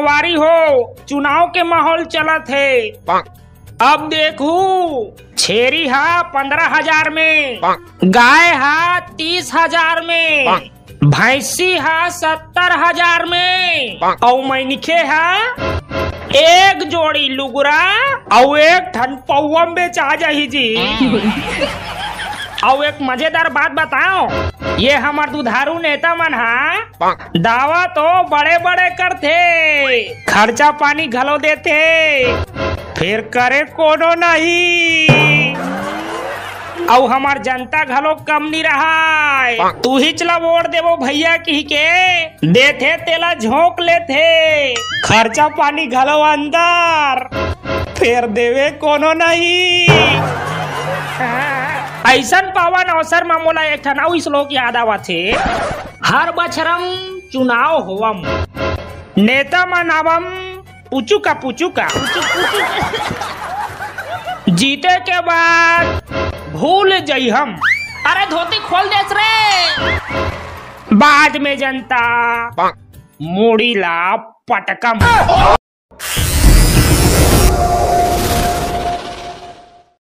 संगवारी हो, चुनाव के माहौल चलत है। अब देखू, छेरी हा 15,000 में, गाय हा 30,000 में, भैंसी हा 70,000 में, और मैनिखे हा एक जोड़ी लुगरा और एक ठन पौवा बेचा जाही जी। और एक मजेदार बात बताओ, ये हमार दुधारू नेता मन हा दावा तो बड़े बड़े करते, खर्चा पानी घलो देते, फिर करे कोनो नहीं। और हमार जनता घलो कम नहीं रहा, तू ही चला वोट देवो भैया की के देथे तेला झोंक लेथे, खर्चा पानी घलो अंदर, फिर देवे कोनो नहीं। ऐसा पावन अवसर में मोला एक ठन अउ श्लोक याद आवत है, हर बछरम चुनाव होवम, नेता मन आवम पुचुका पुचुका, जीते के बाद भूल जई हम। अरे धोती खोल देस रे, बाद में जनता मोड़ी ला पटकम।